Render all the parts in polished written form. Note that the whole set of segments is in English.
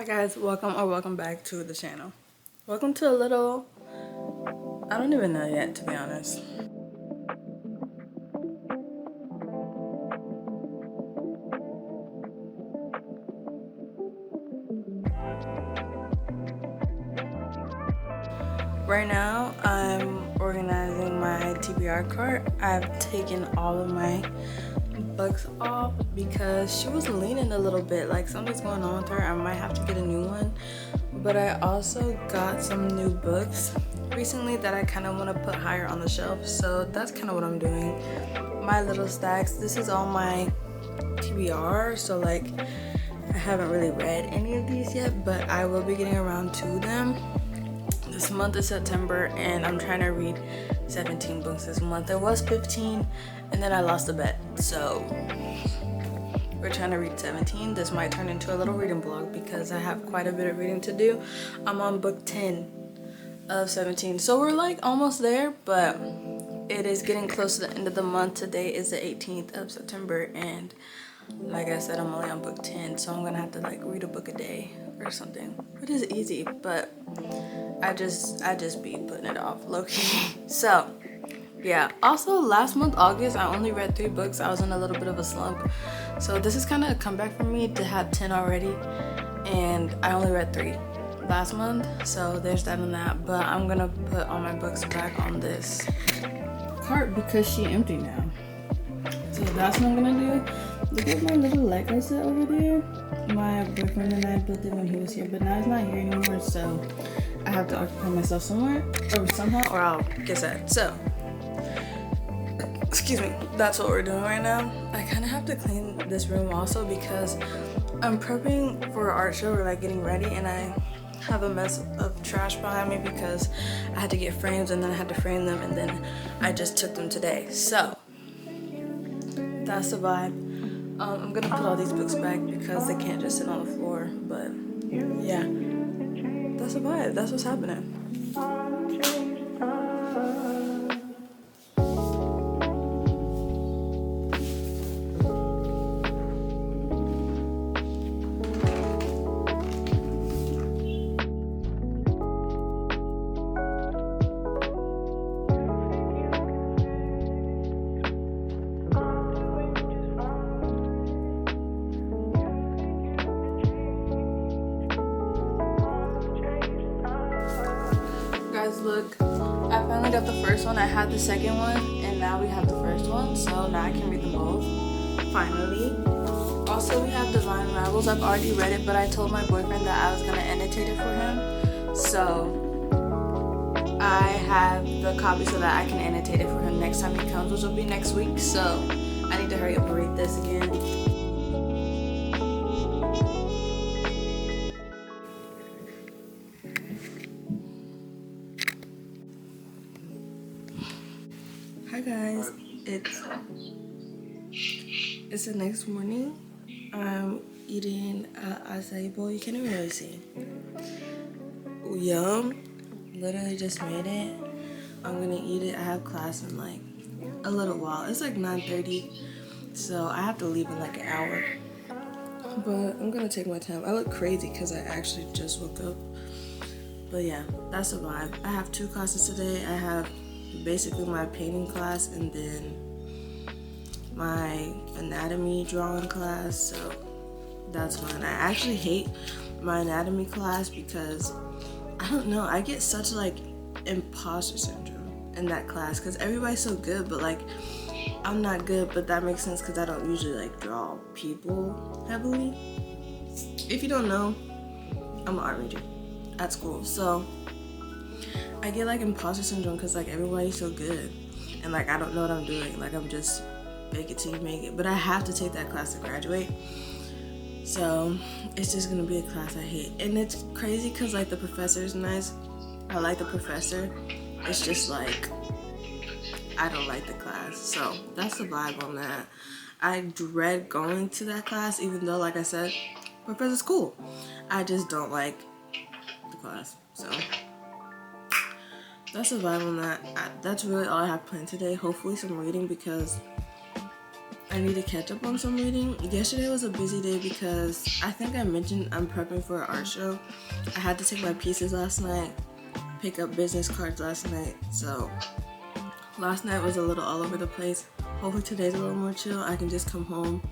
Hi guys, welcome back to the channel. Welcome to a little, I don't even know yet, to be honest. Right now, I'm organizing my TBR cart. I've taken all of my books off because she was leaning a little bit, like something's going on with her. I might have to get a new one. But I also got some new books recently that I kind of want to put higher on the shelf. So that's kind of what I'm doing. My little stacks. This is all my TBR. So like I haven't really read any of these yet, but I will be getting around to them. This month is September and I'm trying to read 17 books this month. It was 15 and then I lost the bet. So we're trying to read 17. This might turn into a little reading vlog because I have quite a bit of reading to do. I'm on book 10 of 17. So we're like almost there, but it is getting close to the end of the month. Today is the 18th of September and like I said, I'm only on book 10, so I'm gonna have to like read a book a day or something. Which is easy, but I just be putting it off low-key. So yeah, also last month August I only read 3 books. I was in a little bit of a slump, so this is kind of a comeback for me to have 10 already, and I only read 3 last month, so there's that on that. But I'm gonna put all my books back on this cart because she empty now, so that's what I'm gonna do. Look at my little Lego set over there. My boyfriend and I built it when he was here, but now he's not here anymore, so I have to occupy myself somewhere or somehow, or I'll get sad. So excuse me, that's what we're doing right now. I kind of have to clean this room also because I'm prepping for an art show. We're like getting ready and I have a mess of trash behind me because I had to get frames and then I had to frame them and then I just took them today. So that's the vibe. I'm gonna put all these books back because they can't just sit on the floor, but yeah, that's the vibe. That's what's happening. Guys, look, I finally got the first one. I had the second one and now we have the first one, so now I can read them both finally. Also, we have Divine Rivals. I've already read it, but I told my boyfriend that I was gonna annotate it for him, so I have the copy so that I can annotate it for him next time he comes, which will be next week. So I need to hurry up and read this again. Hi guys, it's the next morning. I'm eating acai bowl. You can't even really see. Yum. Literally just made it. I'm gonna eat it. I have class in like a little while. It's like 9:30, so I have to leave in like an hour. But I'm gonna take my time. I look crazy because I actually just woke up. But yeah, that's the vibe. I have 2 classes today. I have basically my painting class and then my anatomy drawing class, so that's fun. I actually hate my anatomy class because I don't know, I get such like imposter syndrome in that class because everybody's so good, but like I'm not good. But that makes sense because I don't usually like draw people heavily. If you don't know, I'm an art major at school, so I get like imposter syndrome because like everybody's so good and like I don't know what I'm doing. Like I'm just fake it till you make it. But I have to take that class to graduate, so it's just gonna be a class I hate. And it's crazy because like the professor is nice. I like the professor. It's just like I don't like the class. So that's the vibe on that. I dread going to that class, even though like I said, professor's cool. I just don't like the class. So that's the vibe on that. That's really all I have planned today. Hopefully some reading because I need to catch up on some reading. Yesterday was a busy day because I think I mentioned I'm prepping for an art show. I had to take my pieces last night, pick up business cards last night, so last night was a little all over the place. Hopefully today's a little more chill. I can just come home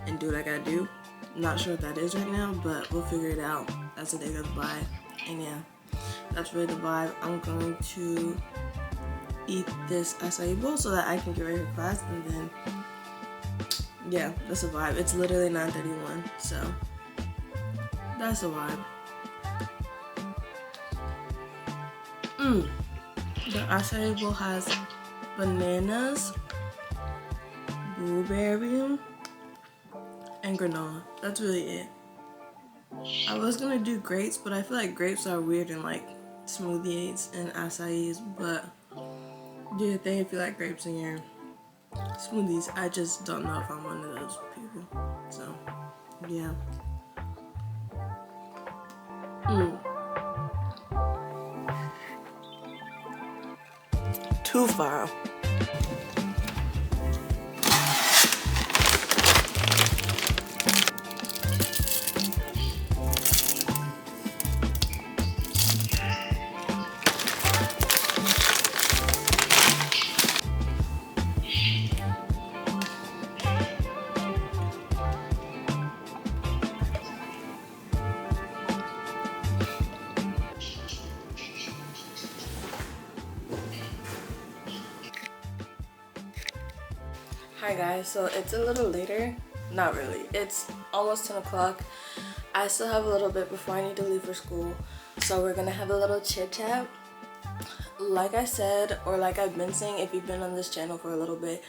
and do what I gotta do. Not sure what that is right now, but we'll figure it out as the day goes by. And yeah, that's really the vibe. I'm going to eat this acai bowl so that I can get ready for class, and then yeah, that's a vibe. It's literally 9:31, so that's a vibe. The acai bowl has bananas, blueberry, and granola. That's really it. I was gonna do grapes, but I feel like grapes are weird in like smoothie aids and acais, but do your thing if you like grapes in your smoothies. I just don't know if I'm one of those people. So, yeah. Too far. Hi guys, so it's a little later. Not really. It's almost 10 o'clock. I still have a little bit before I need to leave for school. So we're gonna have a little chit chat. Like I said, or like I've been saying if you've been on this channel for a little bit,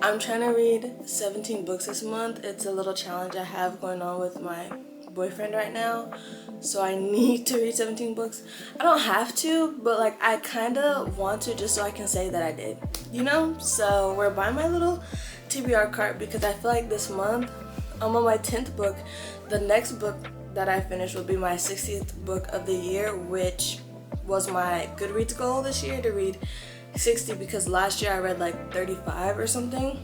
I'm trying to read 17 books this month. It's a little challenge I have going on with my boyfriend right now. So I need to read 17 books. I don't have to, but like I kind of want to just so I can say that I did, you know? So we're buying my little TBR cart because I feel like this month I'm on my 10th book. The next book that I finish will be my 60th book of the year, which was my Goodreads goal this year, to read 60, because last year I read like 35 or something.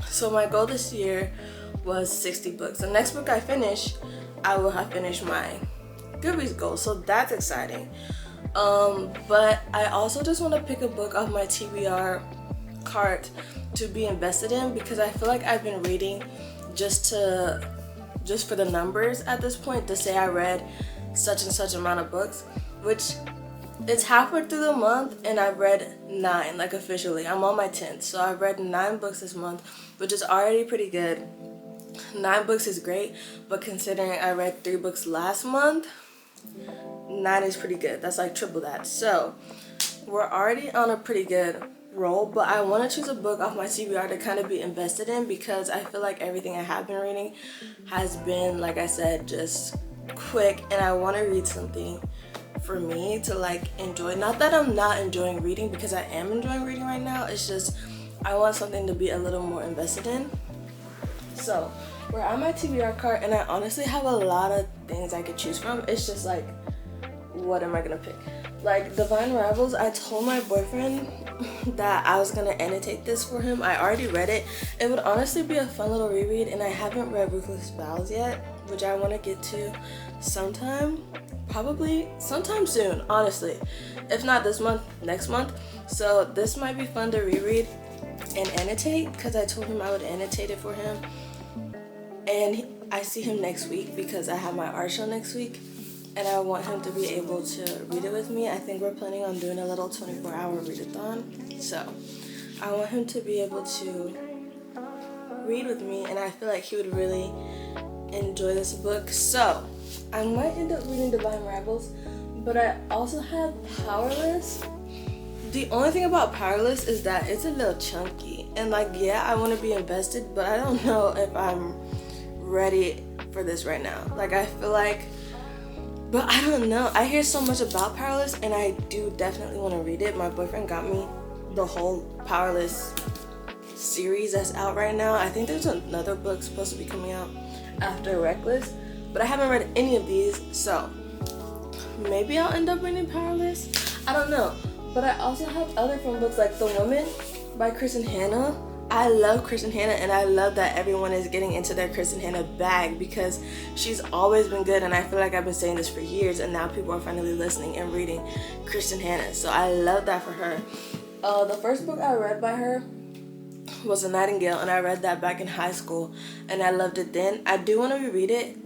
So my goal this year was 60 books. The next book I finish, I will have finished my Goodreads goal, so that's exciting. But I also just want to pick a book off my TBR cart to be invested in, because I feel like I've been reading just for the numbers at this point, to say I read such and such amount of books, which it's halfway through the month and I've read 9, like officially. I'm on my 10th, so I've read 9 books this month, which is already pretty good. 9 books is great, but considering I read 3 books last month, 9 is pretty good. That's like triple that. So we're already on a pretty good roll, but I want to choose a book off my TBR to kind of be invested in, because I feel like everything I have been reading has been, like I said, just quick, and I want to read something for me to like enjoy. Not that I'm not enjoying reading, because I am enjoying reading right now. It's just I want something to be a little more invested in. So we're on my TBR cart, and I honestly have a lot of things I could choose from. It's just like, what am I gonna pick? Like Divine Rivals, I told my boyfriend that I was gonna annotate this for him. I already read it. It would honestly be a fun little reread, and I haven't read Ruthless Vows yet, which I want to get to sometime, probably sometime soon, honestly. If not this month, next month. So this might be fun to reread and annotate, because I told him I would annotate it for him. And I see him next week because I have my art show next week, and I want him to be able to read it with me. I think we're planning on doing a little 24-hour readathon. So I want him to be able to read with me, and I feel like he would really enjoy this book. So I might end up reading Divine Rivals, but I also have Powerless. The only thing about Powerless is that it's a little chunky, and like, yeah, I want to be invested, but I don't know if I'm ready for this right now. Like, I feel like, but I don't know. I hear so much about Powerless, and I do definitely want to read it. My boyfriend got me the whole Powerless series that's out right now. I think there's another book supposed to be coming out after Reckless, but I haven't read any of these, so maybe I'll end up reading Powerless. I don't know. But I also have other fun books like The Woman by Chris and Hannah. I love Kristen Hanna, and I love that everyone is getting into their Kristen Hanna bag because she's always been good, and I feel like I've been saying this for years, and now people are finally listening and reading Kristen Hanna. So I love that for her. The first book I read by her was A Nightingale, and I read that back in high school, and I loved it then. I do want to reread it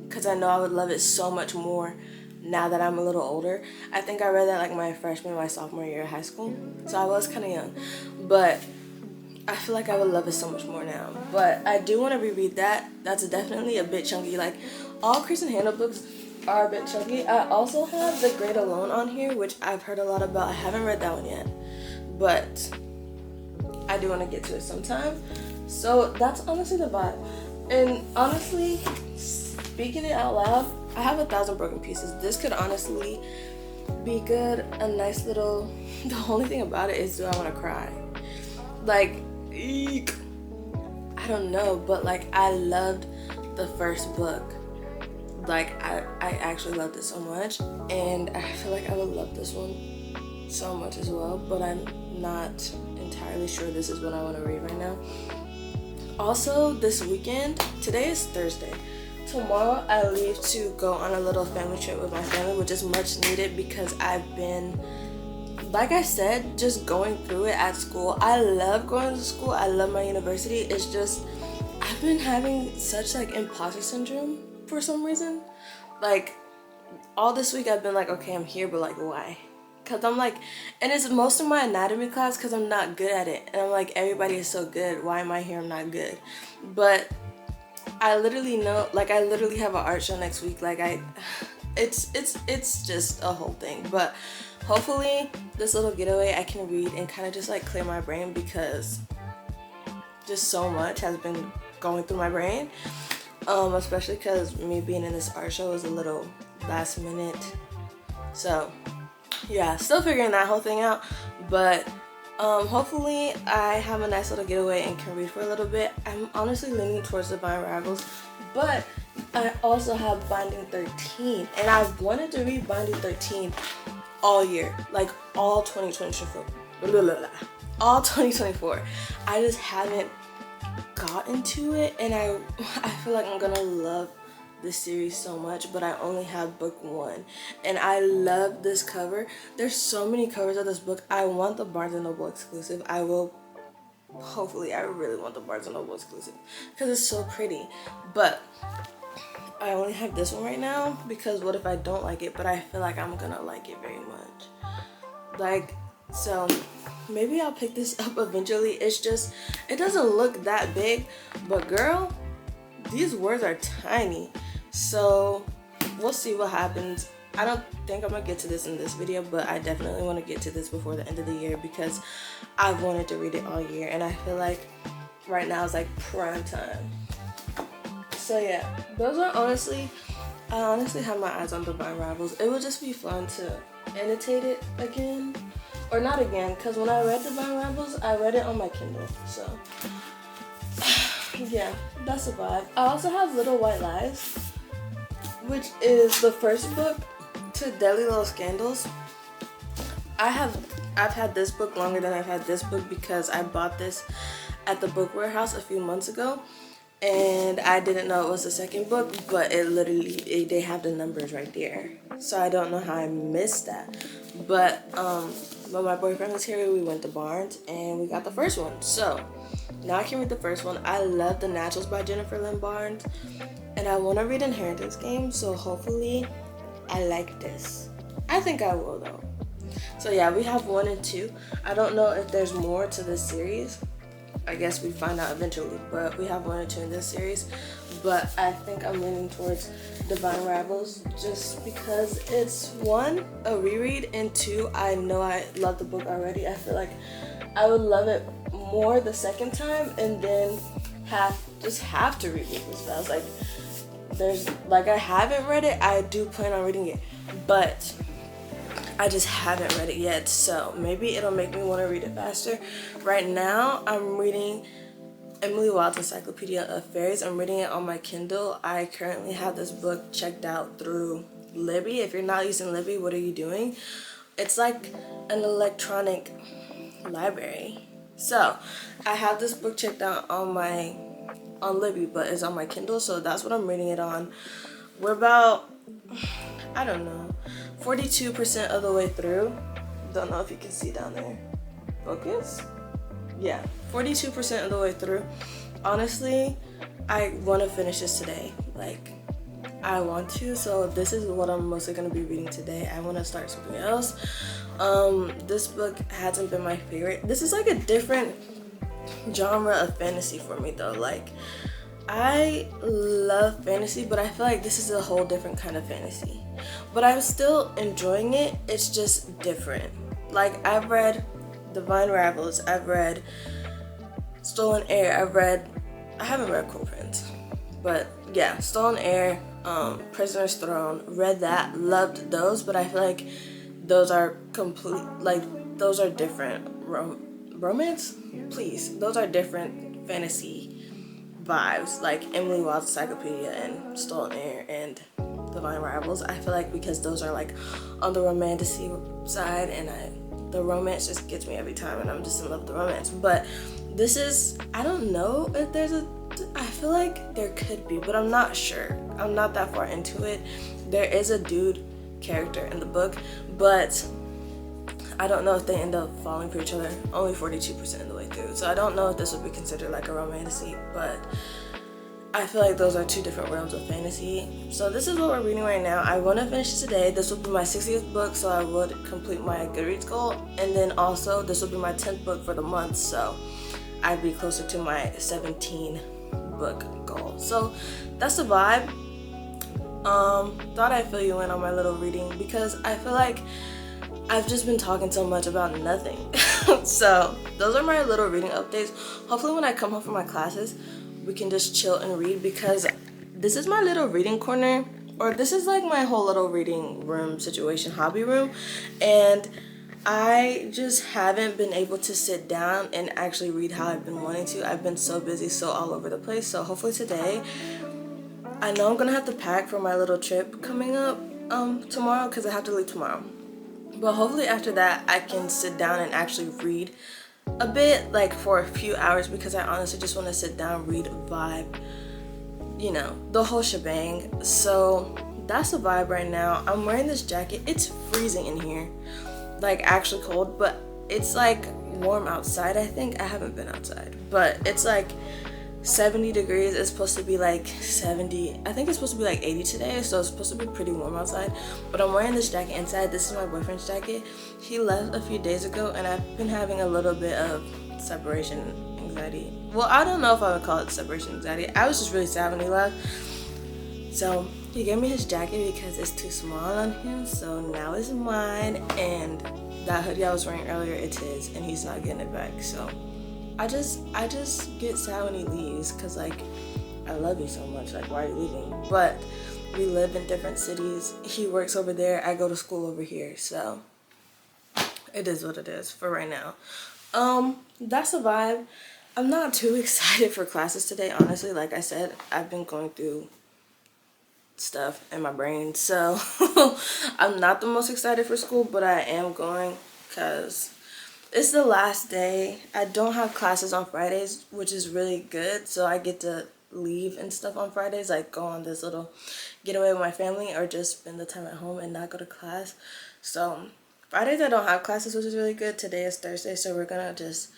because I know I would love it so much more now that I'm a little older. I think I read that like my sophomore year of high school, so I was kind of young, but I feel like I would love it so much more now. But I do want to reread that. That's definitely a bit chunky. Like, all Kristen Hanna books are a bit chunky. I also have The Great Alone on here, which I've heard a lot about. I haven't read that one yet, but I do want to get to it sometime. So that's honestly the vibe. And honestly, speaking it out loud, I have 1,000 broken pieces. This could honestly be good. A nice little... The only thing about it is, do I want to cry? Like, eek. I don't know, but like, I loved the first book. Like, I actually loved it so much, and I feel like I would love this one so much as well, but I'm not entirely sure this is what I want to read right now. Also, this weekend, today is Thursday. Tomorrow I leave to go on a little family trip with my family, which is much needed because I've been, like I said, just going through it at school. I love going to school. I love my university. It's just, I've been having such like imposter syndrome for some reason. Like, all this week I've been like, okay, I'm here, but like, why? Because I'm like, and it's most of my anatomy class because I'm not good at it. And I'm like, everybody is so good. Why am I here? I'm not good. But I literally know, like, I literally have an art show next week. Like, it's just a whole thing. But hopefully this little getaway I can read and kind of just like clear my brain, because just so much has been going through my brain, especially because me being in this art show is a little last minute. So yeah, still figuring that whole thing out, but hopefully I have a nice little getaway and can read for a little bit. I'm honestly leaning towards Divine Rivals, but I also have Binding 13, and I've wanted to read Binding 13 all year, like all 2024, all 2024. I just haven't gotten to it, and I feel like I'm gonna love this series so much, but I only have book 1, and I love this cover. There's so many covers of this book. I want the Barnes & Noble exclusive. I really want the Barnes & Noble exclusive because it's so pretty, but I only have this one right now because what if I don't like it? But I feel like I'm gonna like it very much. Like, so maybe I'll pick this up eventually. It's just, it doesn't look that big, but girl, these words are tiny. So we'll see what happens. I don't think I'm gonna get to this in this video, but I definitely want to get to this before the end of the year because I've wanted to read it all year, and I feel like right now is like prime time. So yeah, those are I honestly have my eyes on Divine Rivals. It would just be fun to annotate it again, or not again, because when I read Divine Rivals, I read it on my Kindle. So yeah, that's a vibe. I also have Little White Lies, which is the first book to Deadly Little Scandals. I've had this book longer than I've had this book because I bought this at the book warehouse a few months ago, and I didn't know it was the second book, but they have the numbers right there. So I don't know how I missed that. But when my boyfriend was here, we went to Barnes and we got the first one. So now I can read the first one. I love The Naturals by Jennifer Lynn Barnes, and I want to read Inheritance Game, so hopefully I like this. I think I will though. So yeah, we have 1 and 2. I don't know if there's more to this series. I guess we find out eventually, but we have 1 and 2 in this series. But I think I'm leaning towards Divine Rivals just because it's 1, a reread, and 2, I know I love the book already. I feel like I would love it more the second time, and then have to reread this. But I was like, I haven't read it. I do plan on reading it, but I just haven't read it yet, so maybe it'll make me want to read it faster. Right now, I'm reading Emily Wild's Encyclopedia of Fairies. I'm reading it on my Kindle. I currently have this book checked out through Libby. If you're not using Libby, what are you doing? It's like an electronic library. So I have this book checked out on Libby, but it's on my Kindle, so that's what I'm reading it on. We're about, I don't know, 42% of the way through. Don't know if you can see down there. Focus? Yeah, 42% of the way through. Honestly, I want to finish this today. Like, I want to, so this is what I'm mostly going to be reading today. I want to start something else. This book hasn't been my favorite. This is like a different genre of fantasy for me though. Like, I love fantasy, but I feel like this is a whole different kind of fantasy. But I'm still enjoying it. It's just different. Like, I've read Divine Rivals, I've read Stolen Air, I haven't read Cool Prince, but yeah, Stolen Air, Prisoner's Throne, read that, loved those, but I feel like those are those are different romance? Please, those are different fantasy vibes, like Emily Wild's Encyclopedia and Stolen Air and Divine Rivals. I feel like because those are like on the romantic side, and the romance just gets me every time, and I'm just in love with the romance. But this is, I don't know if I feel like there could be, but I'm not sure. I'm not that far into it. There is a dude character in the book, but I don't know if they end up falling for each other. Only 42% of the way through, so I don't know if this would be considered like a romantasy, but I feel like those are two different realms of fantasy. So this is what we're reading right now. I want to finish it today. This will be my 60th book, so I would complete my Goodreads goal, and then also this will be my 10th book for the month, so I'd be closer to my 17 book goal. So that's the vibe. Thought I'd fill you in on my little reading because I feel like I've just been talking so much about nothing. So those are my little reading updates. Hopefully when I come home from my classes, we can just chill and read, because this is my little reading corner, or this is like my whole little reading room situation, hobby room, and I just haven't been able to sit down and actually read how I've been wanting to. I've been so busy, so all over the place. So hopefully today, I know I'm gonna have to pack for my little trip coming up tomorrow, because I have to leave tomorrow. But hopefully after that, I can sit down and actually read a bit, like for a few hours, because I honestly just want to sit down, read, vibe, you know, the whole shebang. So that's the vibe right now. I'm wearing this jacket. It's freezing in here, like actually cold, but it's like warm outside. I think I haven't been outside, but it's like 70 degrees. It's supposed to be like 70. I think it's supposed to be like 80 today, so it's supposed to be pretty warm outside. But I'm wearing this jacket inside. This is my boyfriend's jacket. He left a few days ago, and I've been having a little bit of separation anxiety. Well, I don't know if I would call it separation anxiety. I was just really sad when he left. So he gave me his jacket because it's too small on him, so now it's mine. And that hoodie I was wearing earlier, it's his, and he's not getting it back. So I just get sad when he leaves, because like, I love you so much, like, why are you leaving? But we live in different cities. He works over there, I go to school over here, so it is what it is for right now. That's a vibe. I'm not too excited for classes today, honestly. Like I said, I've been going through stuff in my brain, so I'm not the most excited for school, but I am going because it's the last day. I don't have classes on Fridays, which is really good, so I get to leave and stuff on Fridays, like go on this little getaway with my family, or just spend the time at home and not go to class. So Fridays I don't have classes, which is really good. Today is Thursday, so we're gonna just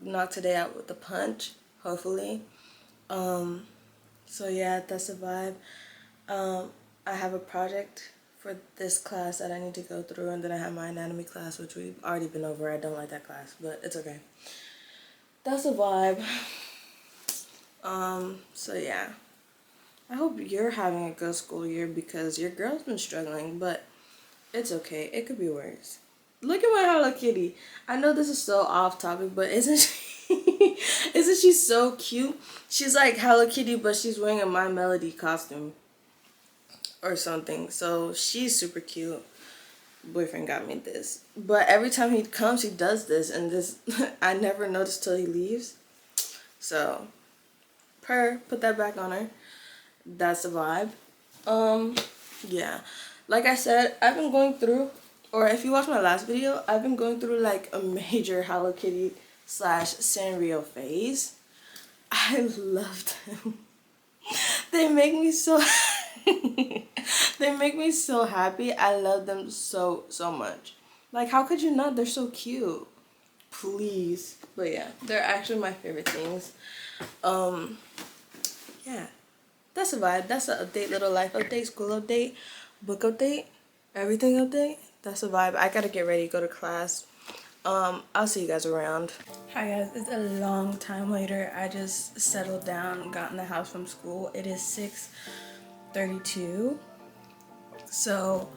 knock today out with a punch, hopefully. So yeah, that's the vibe. I have a project for this class that I need to go through, and then I have my anatomy class, which we've already been over. I don't like that class, but it's okay. That's a vibe. So yeah, I hope you're having a good school year, because your girl's been struggling, but it's okay. It could be worse. Look at my Hello Kitty. I know this is so off topic, but isn't she so cute? She's like Hello Kitty, but she's wearing a My Melody costume or something. So she's super cute. Boyfriend got me this, but every time he comes, he does this, and this I never noticed till he leaves. So put that back on her. That's the vibe. Yeah, like I said, I've been going through or if you watch my last video, I've been going through like a major Hello Kitty slash Sanrio phase. I love them. They make me so they make me so happy. I love them so much. Like, how could you not? They're so cute. Please. But yeah, they're actually my favorite things. Yeah, that's a vibe. That's an update. Little life update, school update, book update, everything update. That's a vibe. I gotta get ready, go to class. I'll see you guys around. Hi guys, it's a long time later. I just settled down, got in the house from school. It is 6:32, so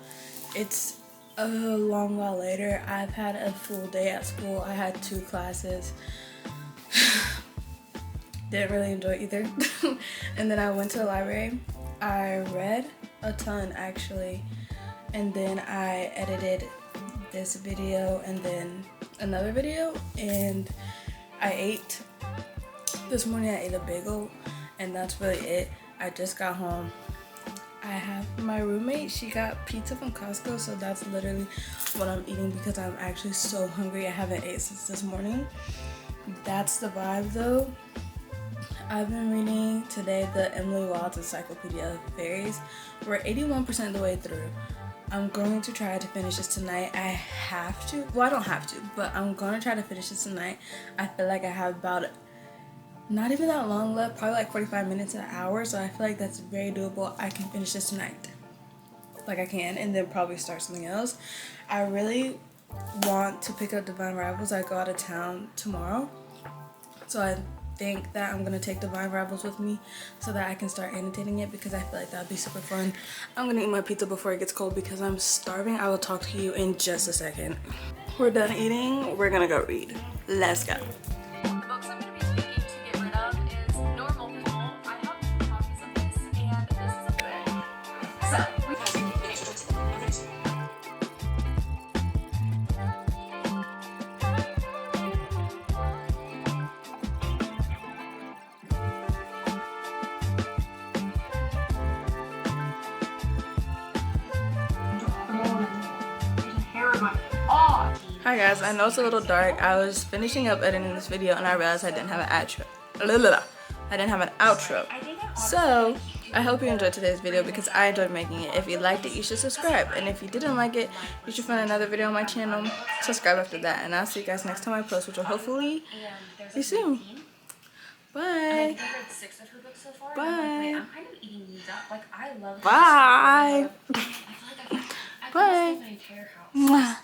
it's a long while later. I've had a full day at school. I had 2 classes. Didn't really enjoy either. And then I went to the library. I read a ton actually, and then I edited this video and then another video, and I ate. This morning I ate a bagel, and that's really it. I just got home. I have my roommate, she got pizza from Costco, so that's literally what I'm eating because I'm actually so hungry. I haven't ate since this morning. That's the vibe though. I've been reading today the Emily Wild's Encyclopedia of Fairies. We're 81% of the way through. I'm going to try to finish this tonight. I have to. Well, I don't have to, but I'm going to try to finish this tonight. I feel like I have about not even that long left, probably like 45 minutes to an hour, so I feel like that's very doable. I can finish this tonight. Like I can, and then probably start something else. I really want to pick up Divine Rivals. I go out of town tomorrow, so I think that I'm gonna take Divine Rivals with me so that I can start annotating it because I feel like that'd be super fun. I'm gonna eat my pizza before it gets cold because I'm starving. I will talk to you in just a second. We're done eating. We're gonna go read. Let's go. The books I'm going to be taking to get rid of is Normal People. I have copies of this, and this is a book. So, Hi guys, I know it's a little dark. I was finishing up editing this video and I realized I didn't have an outro. I didn't have an outro. So, I hope you enjoyed today's video because I enjoyed making it. If you liked it, you should subscribe. And if you didn't like it, you should find another video on my channel. Subscribe after that. And I'll see you guys next time I post, which will hopefully be soon. Bye. I've read 6 of her books so far. Bye. And I'm kind of eating these up. Like, I love Bye. I feel like I could Bye. live my entire house.